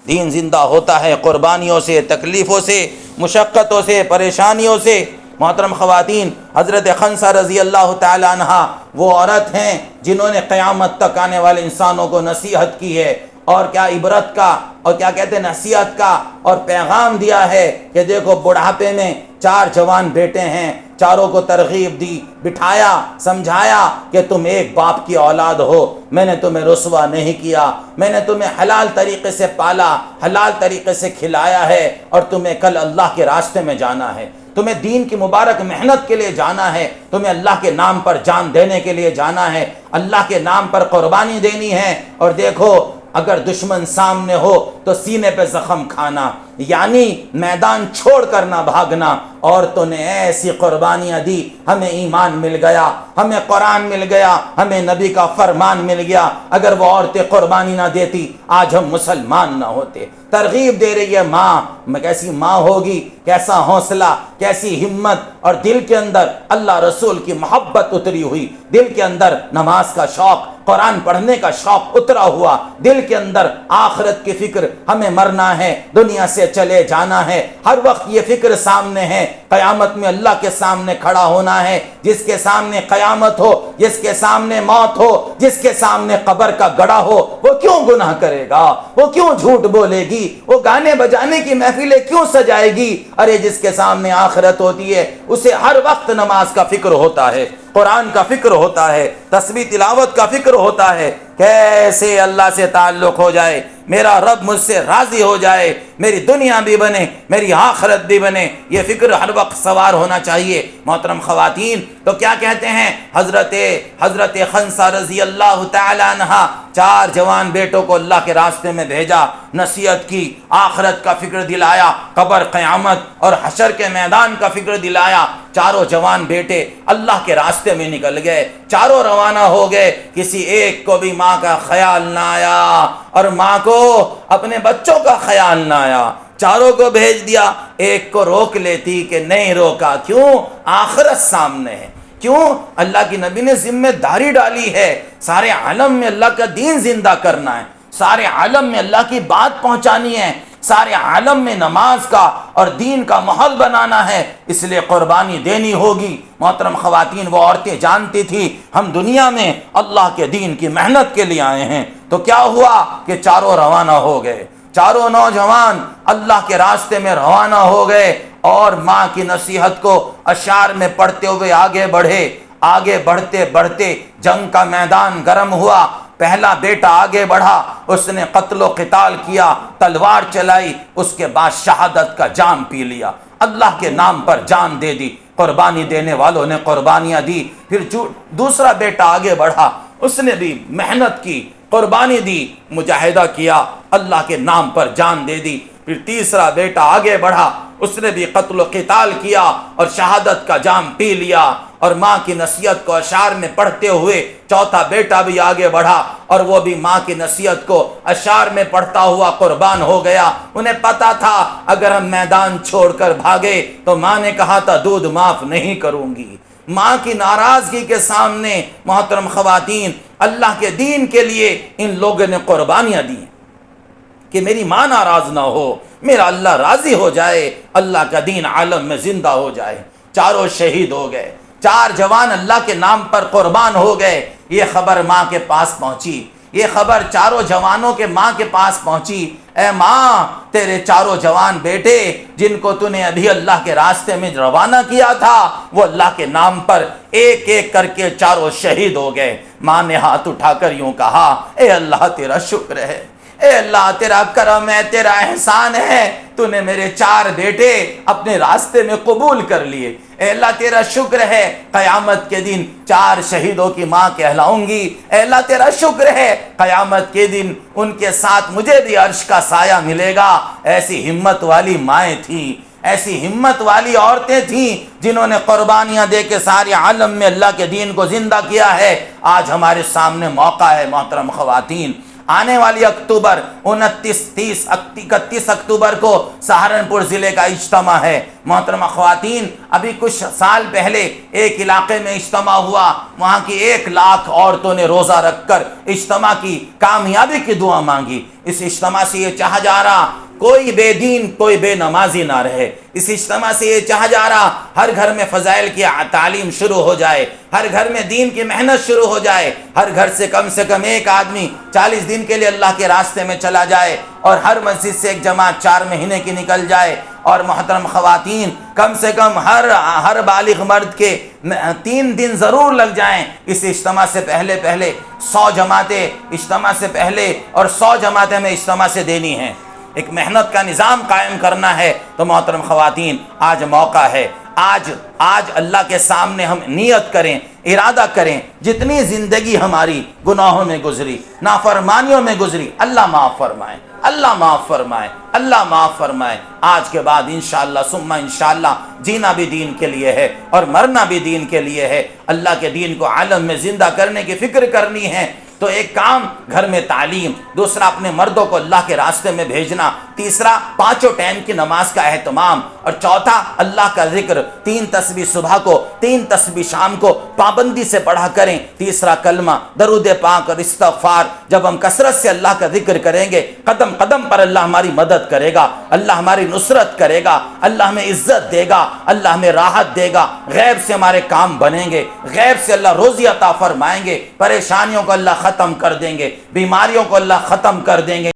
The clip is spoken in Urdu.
دین زندہ ہوتا ہے قربانیوں سے، تکلیفوں سے، مشقتوں سے، پریشانیوں سے۔ محترم خواتین، حضرت خنسہ رضی اللہ تعالی عنہ وہ عورت ہیں جنہوں نے قیامت تک آنے والے انسانوں کو نصیحت کی ہے، اور کیا عبرت کا اور کیا کہتے ہیں نصیحت کا اور پیغام دیا ہے کہ دیکھو بڑھاپے میں 4 جوان بیٹے ہیں، چاروں کو ترغیب دی، بٹھایا، سمجھایا کہ تم ایک باپ کی اولاد ہو، میں نے تمہیں رسوا نہیں کیا، میں نے تمہیں حلال طریقے سے پالا، حلال طریقے سے کھلایا ہے، اور تمہیں کل اللہ کے راستے میں جانا ہے، تمہیں دین کی مبارک محنت کے لیے جانا ہے، تمہیں اللہ کے نام پر جان دینے کے لیے جانا ہے، اللہ کے نام پر قربانی دینی ہے۔ اور دیکھو اگر دشمن سامنے ہو تو سینے پہ زخم کھانا، یعنی میدان چھوڑ کر نہ بھاگنا۔ عورتوں نے ایسی قربانیاں دی، ہمیں ایمان مل گیا، ہمیں قرآن مل گیا، ہمیں نبی کا فرمان مل گیا۔ اگر وہ عورتیں قربانی نہ دیتی آج ہم مسلمان نہ ہوتے۔ ترغیب دے رہی ہے ماں، کیسی ماں ہوگی، کیسا حوصلہ، کیسی ہمت، اور دل کے اندر اللہ رسول کی محبت اتری ہوئی، دل کے اندر نماز کا شوق، قرآن پڑھنے کا شوق اترا ہوا، دل کے اندر آخرت کی فکر، ہمیں مرنا ہے، دنیا سے چلے جانا ہے، ہر وقت یہ فکر سامنے ہے، قیامت میں اللہ کے سامنے کھڑا ہونا ہے۔ جس کے سامنے قیامت ہو، جس کے سامنے موت ہو، جس کے سامنے قبر کا گڑھا ہو، وہ کیوں گناہ کرے گا، وہ کیوں جھوٹ بولے گی، وہ گانے بجانے کی محفلیں کیوں سجائے گی؟ ارے جس کے سامنے آخرت ہوتی ہے اسے ہر وقت نماز کا فکر ہوتا ہے، قرآن کا فکر ہوتا ہے، تسبیح تلاوت کا فکر ہوتا ہے، کیسے اللہ سے تعلق ہو جائے، میرا رب مجھ سے راضی ہو جائے، میری دنیا بھی بنے، میری آخرت بھی بنے، یہ فکر ہر وقت سوار ہونا چاہیے۔ محترم خواتین، تو کیا کہتے ہیں حضرت خنسہ رضی اللہ تعالی عنہ 4 جوان بیٹوں کو اللہ کے راستے میں بھیجا، نصیحت کی، آخرت کا فکر دلایا، قبر، قیامت اور حشر کے میدان کا فکر دلایا۔ چاروں جوان بیٹے اللہ کے راستے میں نکل گئے، چاروں روانہ ہو گئے، کسی ایک کو بھی ماں کا خیال نہ آیا، اور ماں کو اپنے بچوں کا خیال نہ آیا۔ چاروں کو بھیج دیا، ایک کو روک لیتی کہ نہیں روکا، کیوں؟ آخرت سامنے ہے، کیوں؟ اللہ کی نبی نے ذمہ داری ڈالی ہے، سارے عالم میں اللہ کا دین زندہ کرنا ہے، سارے عالم میں اللہ کی بات پہنچانی ہے، سارے عالم میں نماز کا اور دین کا ماحول بنانا ہے، اس لیے قربانی دینی ہوگی۔ محترم خواتین، وہ عورتیں جانتی تھی ہم دنیا میں اللہ کے دین کی محنت کے لیے آئے ہیں، تو کیا ہوا کہ چاروں روانہ ہو گئے، چاروں نوجوان اللہ کے راستے میں روانہ ہو گئے، اور ماں کی نصیحت کو اشعار میں پڑھتے ہوئے آگے بڑھے۔ آگے بڑھتے بڑھتے جنگ کا میدان گرم ہوا، پہلا بیٹا آگے بڑھا، اس نے قتل و قتال کیا، تلوار چلائی، اس کے بعد شہادت کا جام پی لیا، اللہ کے نام پر جان دے دی۔ قربانی دینے والوں نے قربانیاں دی۔ پھر دوسرا بیٹا آگے بڑھا، اس نے بھی محنت کی، قربانی دی، مجاہدہ کیا، اللہ کے نام پر جان دے دی۔ پھر تیسرا بیٹا آگے بڑھا، اس نے بھی قتل و قتال کیا اور شہادت کا جام پی لیا، اور ماں کی نصیحت کو اشعار میں پڑھتے ہوئے چوتھا بیٹا بھی آگے بڑھا، اور وہ بھی ماں کی نصیحت کو اشعار میں پڑھتا ہوا قربان ہو گیا۔ انہیں پتا تھا اگر ہم میدان چھوڑ کر بھاگے تو ماں نے کہا تھا دودھ معاف نہیں کروں گی۔ ماں کی ناراضگی کے سامنے محترم خواتین، اللہ کے دین کے لیے ان لوگوں نے قربانیاں دی کہ میری ماں ناراض نہ ہو، میرا اللہ راضی ہو جائے، اللہ کا دین عالم میں زندہ ہو جائے۔ چاروں شہید ہو گئے، 4 جوان اللہ کے نام پر قربان ہو گئے۔ یہ خبر ماں کے پاس پہنچی، یہ خبر چاروں جوانوں کے ماں کے پاس پہنچی، اے ماں تیرے چاروں جوان بیٹے جن کو تو نے ابھی اللہ کے راستے میں روانہ کیا تھا، وہ اللہ کے نام پر ایک ایک کر کے چاروں شہید ہو گئے۔ ماں نے ہاتھ اٹھا کر یوں کہا، اے اللہ تیرا شکر ہے، اے اللہ تیرا کرم ہے، تیرا احسان ہے، تو نے میرے 4 بیٹے اپنے راستے میں قبول کر لیے۔ اے اللہ تیرا شکر ہے، قیامت کے دن 4 شہیدوں کی ماں کہلاؤں گی۔ اے اللہ تیرا شکر ہے، قیامت کے دن ان کے ساتھ مجھے بھی عرش کا سایہ ملے گا۔ ایسی ہمت والی مائیں تھیں، ایسی ہمت والی عورتیں تھیں جنہوں نے قربانیاں دے کے سارے عالم میں اللہ کے دین کو زندہ کیا ہے۔ آج ہمارے سامنے موقع ہے محترم خواتین، آنے والی اکتوبر 31 اکتوبر کو سہارنپور ضلع کا اجتماع ہے۔ محترمہ خواتین، ابھی کچھ سال پہلے ایک علاقے میں اجتماع ہوا، وہاں کی 1 لاکھ عورتوں نے روزہ رکھ کر اجتماع کی کامیابی کی دعا مانگی۔ اس اجتماع سے یہ چاہا جا رہا کوئی بے دین کوئی بے نمازی نہ رہے۔ اس اجتماع سے یہ چاہا جا رہا ہر گھر میں فضائل کی تعلیم شروع ہو جائے، ہر گھر میں دین کی محنت شروع ہو جائے، ہر گھر سے کم ایک آدمی 40 دن کے لیے اللہ کے راستے میں چلا جائے، اور ہر مسجد سے ایک جماعت 4 مہینے کی نکل جائے۔ اور محترم خواتین، کم سے کم ہر بالغ مرد کے 3 دن ضرور لگ جائیں اس اجتماع سے پہلے 100 جماعتیں اجتماع سے پہلے اور 100 جماعتیں ہمیں اجتماع سے دینی ہیں۔ ایک محنت کا نظام قائم کرنا ہے۔ تو محترم خواتین، آج موقع ہے، آج اللہ کے سامنے ہم نیت کریں، ارادہ کریں، جتنی زندگی ہماری گناہوں میں گزری، نافرمانیوں میں گزری، اللہ معاف فرمائے، اللہ معاف فرمائے، اللہ معاف فرمائے۔ آج کے بعد انشاءاللہ ثم انشاءاللہ جینا بھی دین کے لیے ہے اور مرنا بھی دین کے لیے ہے۔ اللہ کے دین کو عالم میں زندہ کرنے کی فکر کرنی ہے۔ تو ایک کام گھر میں تعلیم، دوسرا اپنے مردوں کو اللہ کے راستے میں بھیجنا، تیسرا 5 ٹائم کی نماز کا اہتمام، اور چوتھا اللہ کا ذکر، 3 تسبیح صبح کو 3 تسبیح شام کو پابندی سے پڑھا کریں۔ تیسرا کلمہ درود پاک اور استغفار، جب ہم کثرت سے اللہ کا ذکر کریں گے، قدم قدم پر اللہ ہماری مدد کرے گا، اللہ ہماری نصرت کرے گا، اللہ ہمیں عزت دے گا، اللہ ہمیں راحت دے گا، غیب سے ہمارے کام بنیں گے، غیب سے اللہ روزی عطا فرمائیں گے، پریشانیوں کو اللہ ختم کر دیں گے، بیماریوں کو اللہ ختم کر دیں گے۔